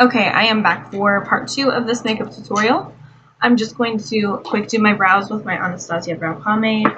Okay, I am back for part 2 of this makeup tutorial. I'm just going to quick do my brows with my Anastasia brow pomade.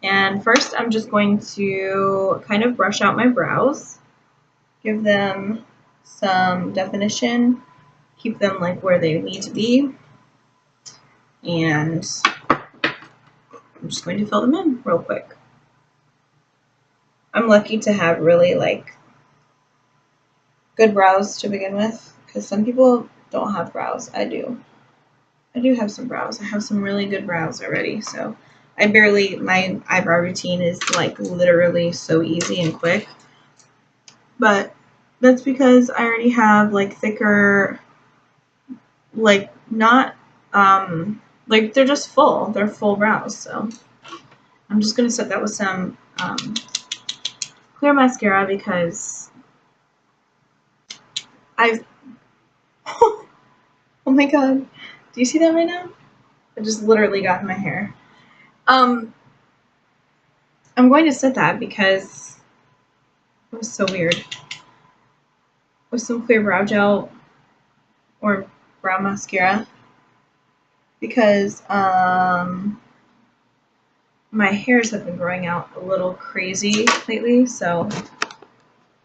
And first I'm just going to kind of brush out my brows, give them some definition, keep them like where they need to be, and I'm just going to fill them in real quick. I'm lucky to have really like good brows to begin with, because some people don't have brows. I do have some brows. I have some really good brows already, so my eyebrow routine is like literally so easy and quick. But that's because I already have like thicker, like not, like they're just full. They're full brows, so I'm just going to set that with some clear mascara because I've, oh my god, do you see that right now? It just literally got in my hair. I'm going to set that because it was so weird. With some clear brow gel or brow mascara because my hairs have been growing out a little crazy lately, so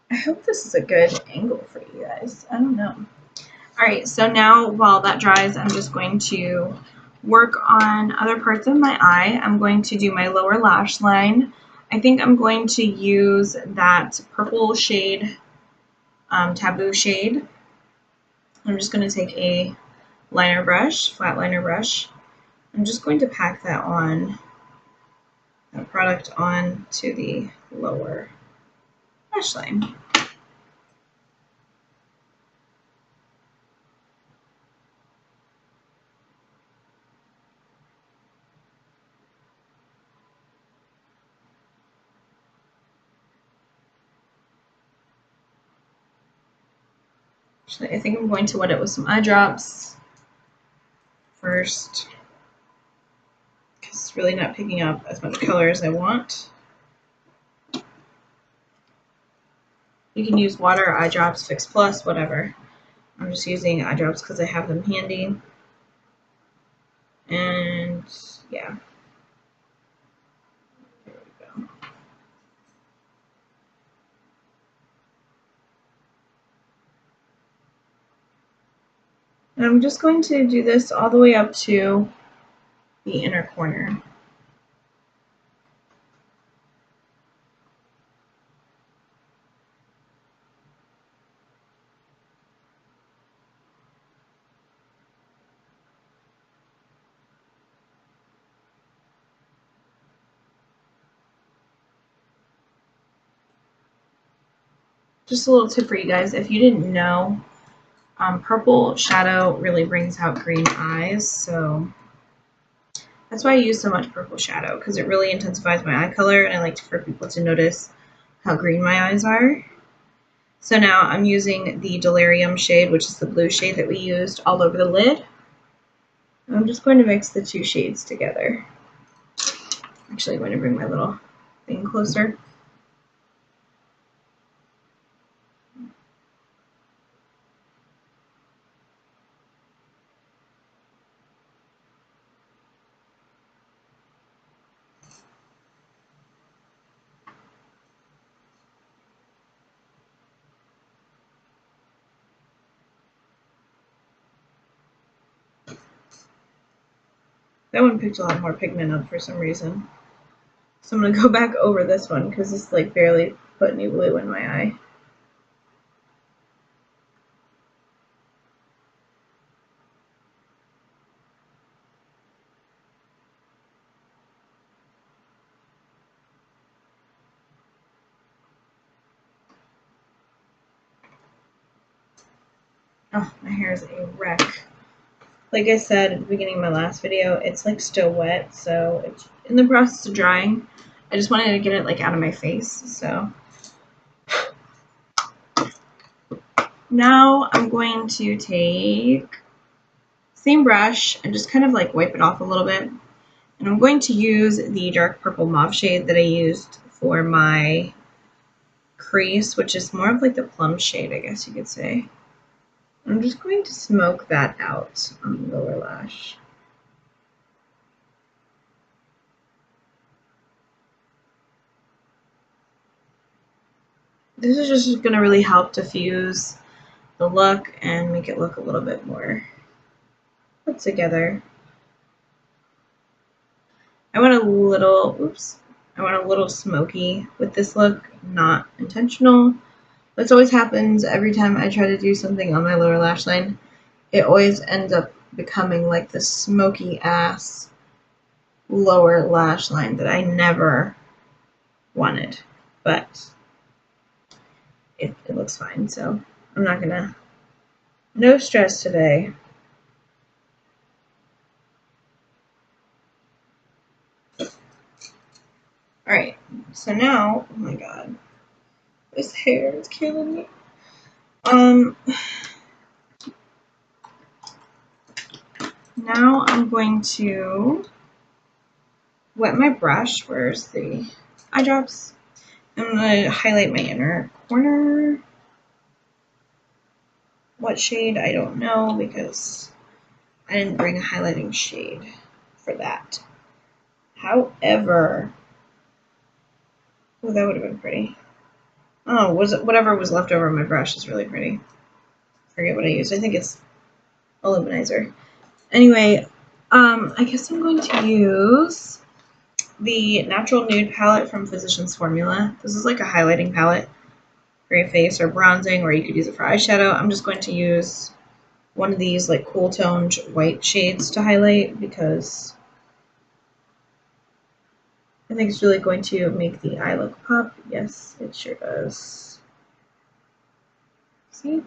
I hope this is a good angle for you guys. I don't know. Alright, so now while that dries, I'm just going to work on other parts of my eye. I'm going to do my lower lash line. I think I'm going to use that purple shade, Taboo shade. I'm just going to take a liner brush, flat liner brush. I'm just going to pack that product on to the lower lash line. Actually, I think I'm going to wet it with some eye drops first, because it's really not picking up as much color as I want. You can use water, eye drops, Fix Plus, whatever. I'm just using eye drops because I have them handy. And yeah. There we go. And I'm just going to do this all the way up to the inner corner. Just a little tip for you guys, if you didn't know, purple shadow really brings out green eyes, so that's why I use so much purple shadow, because it really intensifies my eye color, and I like for people to notice how green my eyes are. So now I'm using the Delirium shade, which is the blue shade that we used all over the lid. I'm just going to mix the two shades together. Actually, I'm going to bring my little thing closer. That one picked a lot more pigment up for some reason. So I'm going to go back over this one because it's like barely put any blue in my eye. Oh, my hair is a wreck. Like I said at the beginning of my last video, it's like still wet, so it's in the process of drying. I just wanted to get it like out of my face, so. Now I'm going to take same brush and just kind of like wipe it off a little bit. And I'm going to use the dark purple mauve shade that I used for my crease, which is more of like the plum shade, I guess you could say. I'm just going to smoke that out on the lower lash. This is just going to really help diffuse the look and make it look a little bit more put together. I want a little smoky with this look, not intentional. This always happens every time I try to do something on my lower lash line. It always ends up becoming like this smoky ass lower lash line that I never wanted, but it looks fine, so I'm not gonna, no stress today. Alright, so now, oh my god, this hair is killing me. Now I'm going to wet my brush. Where's the eye drops? I'm going to highlight my inner corner. What shade? I don't know because I didn't bring a highlighting shade for that. However, oh, that would have been pretty. Oh, whatever was left over on my brush is really pretty. Forget what I used. I think it's a luminizer. Anyway, I guess I'm going to use the Natural Nude palette from Physicians Formula. This is like a highlighting palette for your face or bronzing, or you could use it for eyeshadow. I'm just going to use one of these like cool toned white shades to highlight because I think it's really going to make the eye look pop. Yes, it sure does. See?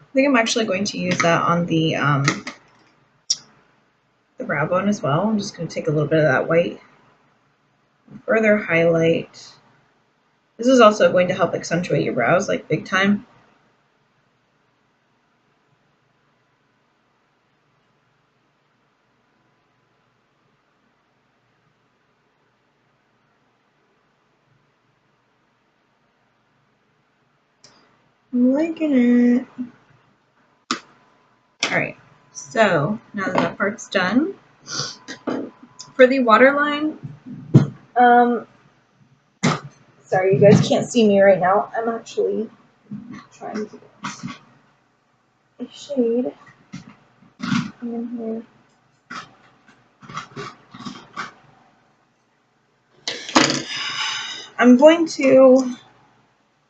I think I'm actually going to use that on the brow bone as well. I'm just going to take a little bit of that white and further highlight. This is also going to help accentuate your brows like big time. I'm liking it. Alright, so now that part's done, for the waterline, sorry you guys can't see me right now. I'm actually trying to get a shade in here. I'm going to,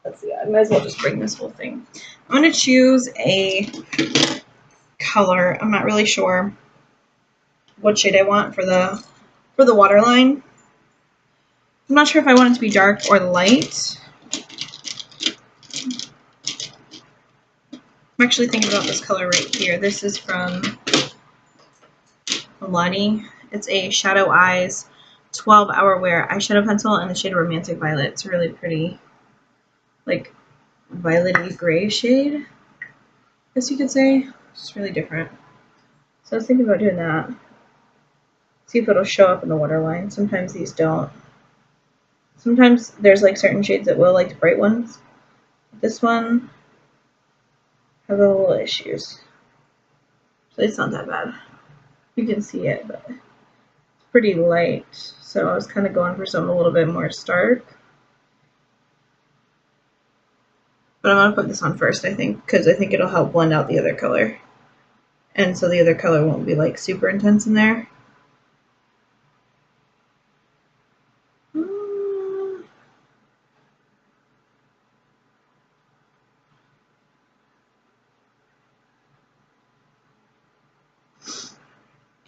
let's see, I might as well just bring this whole thing. I'm going to choose a color. I'm not really sure what shade I want for the waterline. I'm not sure if I want it to be dark or light. I'm actually thinking about this color right here. This is from Milani. It's a Shadow Eyes 12-Hour Wear eyeshadow pencil in the shade Romantic Violet. It's a really pretty, like, violet-y gray shade, I guess you could say. It's really different. So I was thinking about doing that. See if it'll show up in the waterline. Sometimes these don't. Sometimes there's like certain shades that will, like the bright ones. This one has a little issues. So it's not that bad. You can see it, but it's pretty light. So I was kind of going for something a little bit more stark. But I'm going to put this on first, I think, because I think it'll help blend out the other color. And so the other color won't be like super intense in there.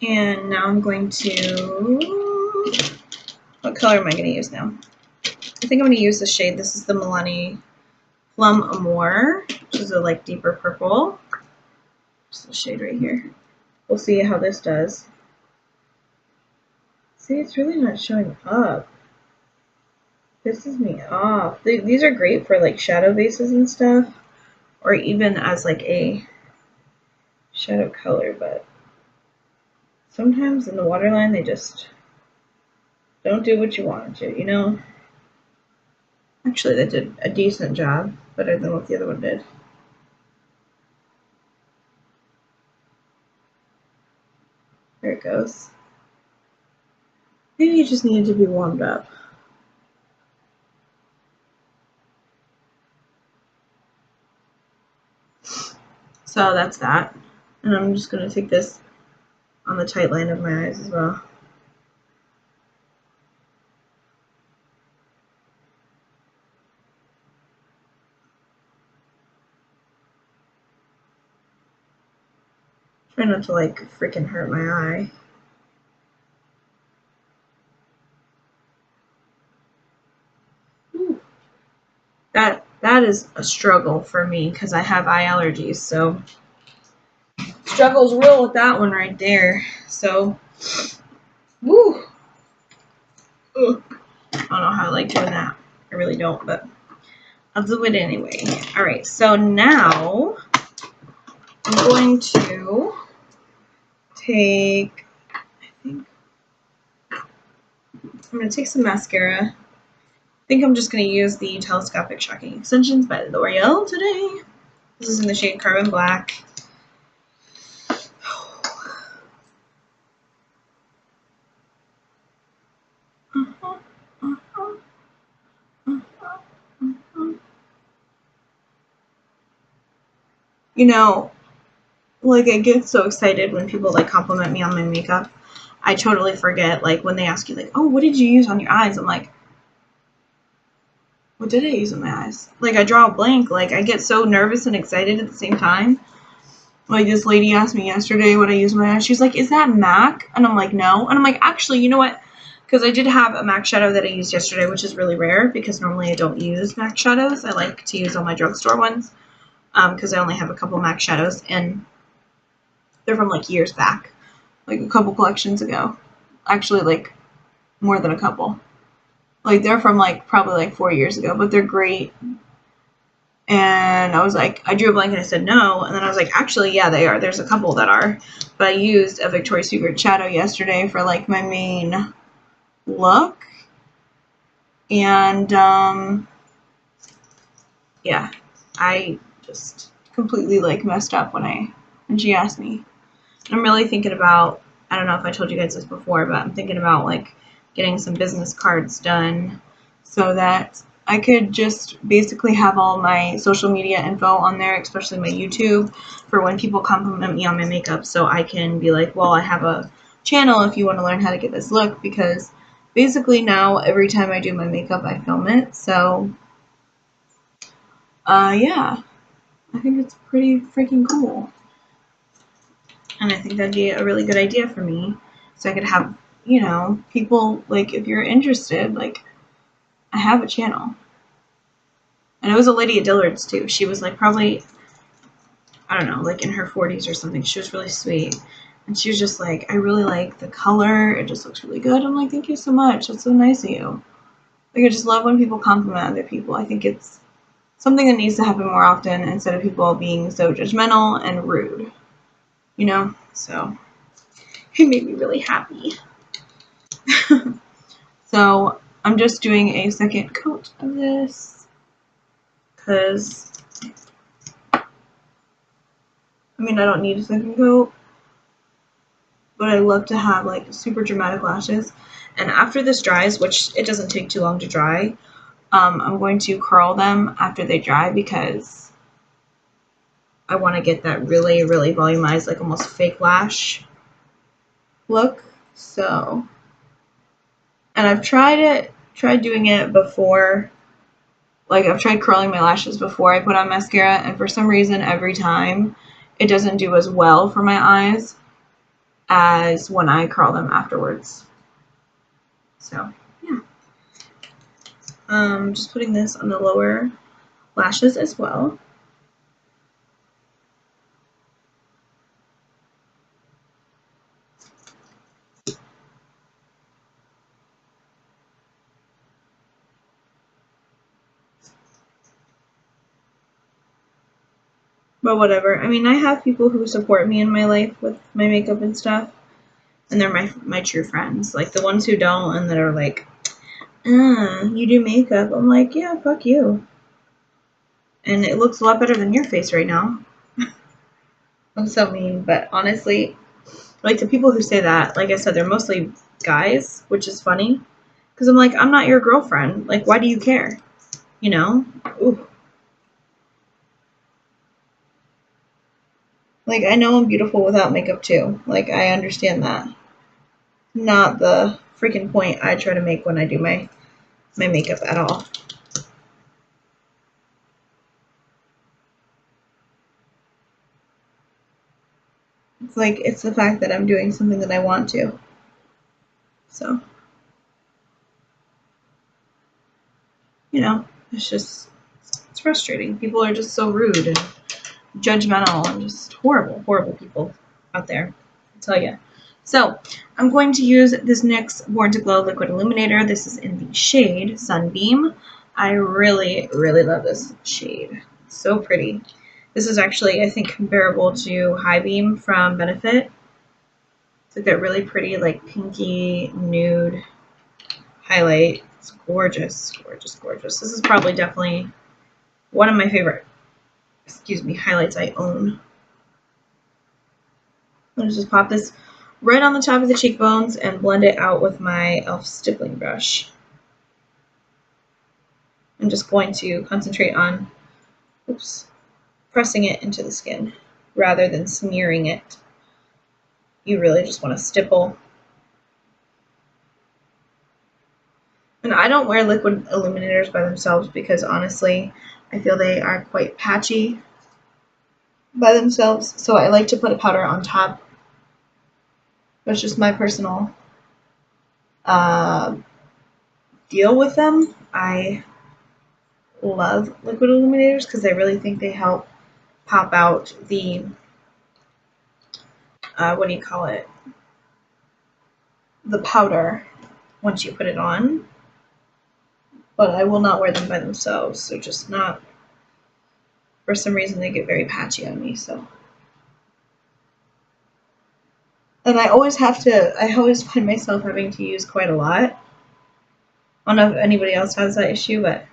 And now I'm going to, what color am I going to use now? I think I'm going to use the shade. This is the Milani Plum Amour, which is a like deeper purple. Just the shade right here. We'll see how this does. See, it's really not showing up. Pisses me off. These are great for like shadow bases and stuff, or even as like a shadow color, but sometimes in the waterline they just don't do what you want to, you know? Actually, they did a decent job, better than what the other one did. There it goes. Maybe it just needed to be warmed up. So that's that. And I'm just going to take this on the tight line of my eyes as well. Try not to like freaking hurt my eye. Ooh. That is a struggle for me because I have eye allergies, so struggle's real with that one right there. So, woo. Ugh. I don't know how I like doing that. I really don't, but I'll do it anyway. All right, so now I'm going to take, I'm going to take some mascara. I think I'm just going to use the Telescopic Shocking Extensions by L'Oreal today. This is in the shade Carbon Black. You know, like I get so excited when people like compliment me on my makeup. I totally forget, like when they ask you like, oh, what did you use on your eyes? I'm like, what did I use on my eyes? Like I draw a blank. Like I get so nervous and excited at the same time. Like this lady asked me yesterday what I used on my eyes. She's like, is that MAC? And I'm like, no. And I'm like, actually, you know what? Because I did have a MAC shadow that I used yesterday, which is really rare because normally I don't use MAC shadows. I like to use all my drugstore ones because I only have a couple MAC shadows and they're from like years back, like a couple collections ago. Actually, like more than a couple. Like they're from like probably like 4 years ago, but they're great. And I was like, I drew a blank and I said no. And then I was like, actually, yeah, they are. There's a couple that are. But I used a Victoria's Secret shadow yesterday for like my main look. And yeah, I just completely like messed up when she asked me. I'm really thinking about, I don't know if I told you guys this before, but I'm thinking about like getting some business cards done so that I could just basically have all my social media info on there, especially my YouTube, for when people compliment me on my makeup, so I can be like, well, I have a channel if you want to learn how to get this look, because basically now every time I do my makeup I film it. So yeah, I think it's pretty freaking cool. And I think that'd be a really good idea for me. So I could have, you know, people, like, if you're interested, like, I have a channel. And it was a lady at Dillard's, too. She was, like, probably, I don't know, like, in her 40s or something. She was really sweet. And she was just like, I really like the color. It just looks really good. I'm like, thank you so much. That's so nice of you. Like, I just love when people compliment other people. I think it's something that needs to happen more often instead of people being so judgmental and rude. You know? So it made me really happy. So I'm just doing a second coat of this because, I mean, I don't need a second coat, but I love to have like super dramatic lashes. And after this dries, which it doesn't take too long to dry, I'm going to curl them after they dry because I want to get that really, really volumized, like almost fake lash look. So, and I've tried doing it before. Like, I've tried curling my lashes before I put on mascara, and for some reason, every time, it doesn't do as well for my eyes as when I curl them afterwards. So, yeah. Just putting this on the lower lashes as well. But whatever. I mean, I have people who support me in my life with my makeup and stuff. And they're my true friends. Like the ones who don't and that are like, you do makeup. I'm like, yeah, fuck you. And it looks a lot better than your face right now. I'm so mean. But honestly, like the people who say that, like I said, they're mostly guys, which is funny. Because I'm like, I'm not your girlfriend. Like, why do you care? You know? Ooh. Like, I know I'm beautiful without makeup too. Like, I understand that. Not the freaking point I try to make when I do my makeup at all. It's like, it's the fact that I'm doing something that I want to. So, you know, it's frustrating. People are just so rude and judgmental and just horrible, horrible people out there. I'll tell you. So, I'm going to use this NYX Born to Glow Liquid Illuminator. This is in the shade Sunbeam. I really, really love this shade. It's so pretty. This is actually, I think, comparable to High Beam from Benefit. It's like that really pretty, like, pinky nude highlight. It's gorgeous, gorgeous, gorgeous. This is probably definitely one of my favorite, highlights I own. Let's just pop this right on the top of the cheekbones and blend it out with my e.l.f. stippling brush. I'm just going to concentrate on, pressing it into the skin rather than smearing it. You really just want to stipple. And I don't wear liquid illuminators by themselves because honestly, I feel they are quite patchy by themselves. So I like to put a powder on top. That's just my personal deal with them. I love liquid illuminators because I really think they help pop out the, what do you call it? The powder once you put it on. But I will not wear them by themselves. They're just not, for some reason they get very patchy on me, so. And I always find myself having to use quite a lot. I don't know if anybody else has that issue, but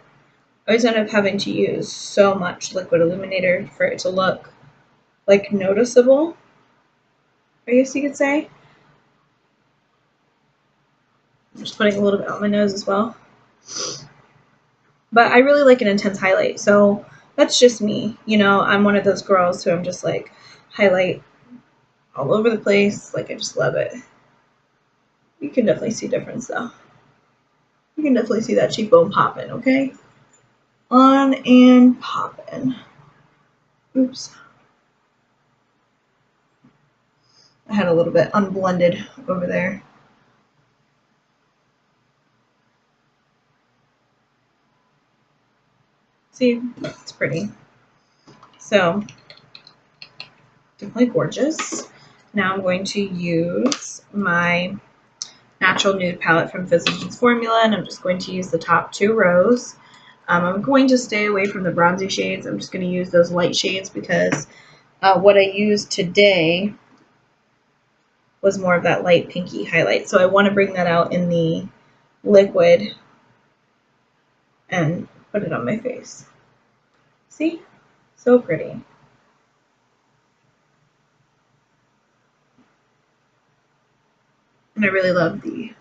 I always end up having to use so much liquid illuminator for it to look like noticeable, I guess you could say. I'm just putting a little bit on my nose as well. But I really like an intense highlight, so that's just me. You know, I'm one of those girls who I'm just like highlight all over the place. Like, I just love it. You can definitely see a difference though. You can definitely see that cheekbone popping, okay? On and popping. Oops. I had a little bit unblended over there. See, it's pretty. So, definitely gorgeous. Now I'm going to use my Natural Nude palette from Physicians Formula, and I'm just going to use the top 2 rows. I'm going to stay away from the bronzy shades. I'm just going to use those light shades because what I used today was more of that light pinky highlight. So I want to bring that out in the liquid and put it on my face. See? So pretty. And I really love the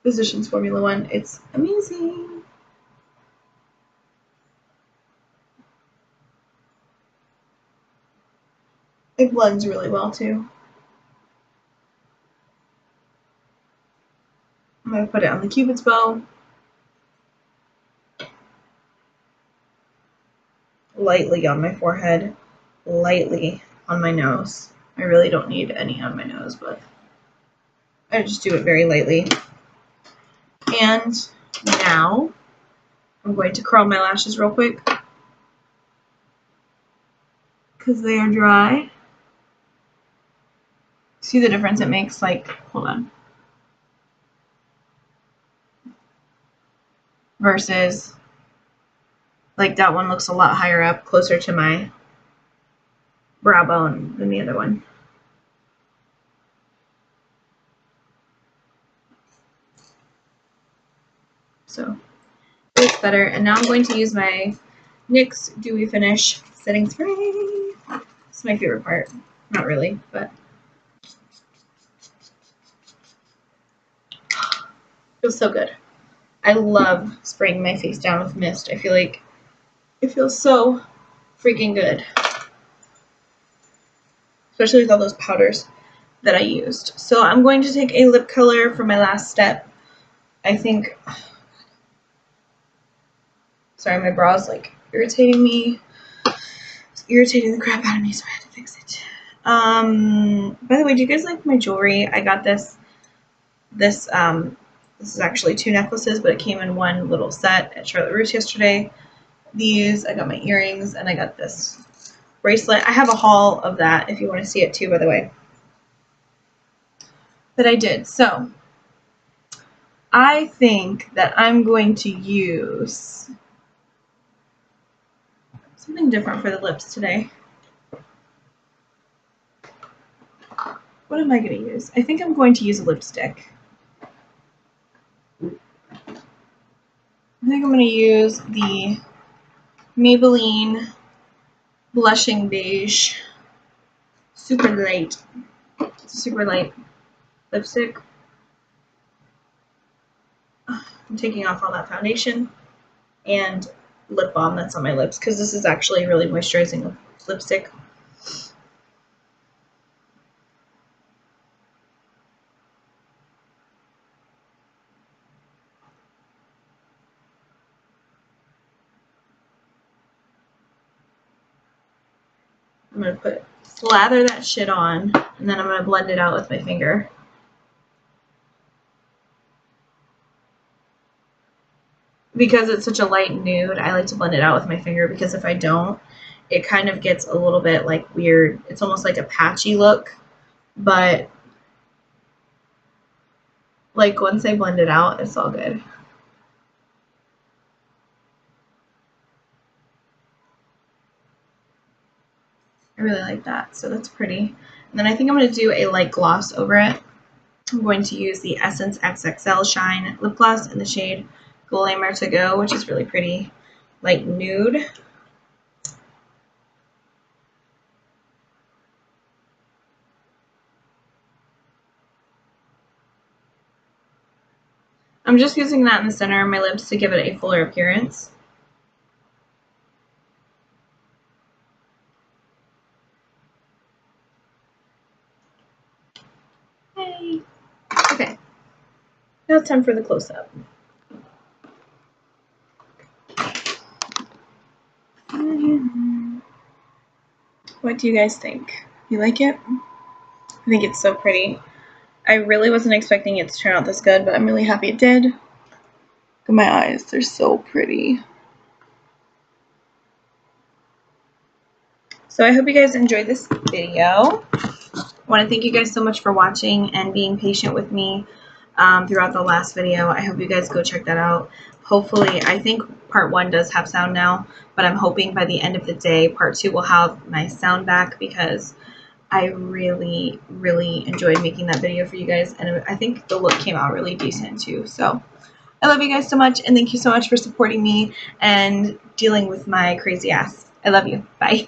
Physicians Formula one. It's amazing. It blends really well too. I'm going to put it on the Cupid's bow. Lightly on my forehead. Lightly on my nose. I really don't need any on my nose, but I just do it very lightly. And now I'm going to curl my lashes real quick because they are dry. See the difference it makes? Like, hold on. Versus, like, that one looks a lot higher up, closer to my brow bone than the other one. So it looks better. And now I'm going to use my NYX Dewy Finish setting spray. It's my favorite part. Not really, but it feels so good. I love spraying my face down with mist. I feel like it feels so freaking good. Especially with all those powders that I used. So I'm going to take a lip color for my last step. I think, sorry, my brow's like irritating me. It's irritating the crap out of me, so I had to fix it. By the way, do you guys like my jewelry? I got this is actually 2 necklaces, but it came in one little set at Charlotte Russe yesterday. These, I got my earrings, and I got this bracelet. I have a haul of that if you want to see it too, by the way. That I did. So I think that I'm going to use something different for the lips today. What am I going to use? I think I'm going to use a lipstick. I think I'm going to use the Maybelline Blushing Beige Super Light. It's a super light lipstick. I'm taking off all that foundation and lip balm that's on my lips because this is actually really moisturizing lipstick. I'm going to slather that shit on, and then I'm going to blend it out with my finger. Because it's such a light nude, I like to blend it out with my finger because if I don't, it kind of gets a little bit like weird. It's almost like a patchy look, but like once I blend it out, it's all good. I really like that, so that's pretty. And then I think I'm going to do a light gloss over it. I'm going to use the Essence XXL Shine Lip Gloss in the shade Glamour to Go, which is really pretty, light nude. I'm just using that in the center of my lips to give it a fuller appearance. Hey. Okay. Now it's time for the close-up. What do you guys think? You like it? I think it's so pretty. I really wasn't expecting it to turn out this good, but I'm really happy it did. Look at my eyes. They're so pretty. So I hope you guys enjoyed this video. I want to thank you guys so much for watching and being patient with me throughout the last video. I hope you guys go check that out. Hopefully, I think part 1 does have sound now, but I'm hoping by the end of the day, part 2 will have my sound back because I really, really enjoyed making that video for you guys, and I think the look came out really decent too. So I love you guys so much, and thank you so much for supporting me and dealing with my crazy ass. I love you. Bye.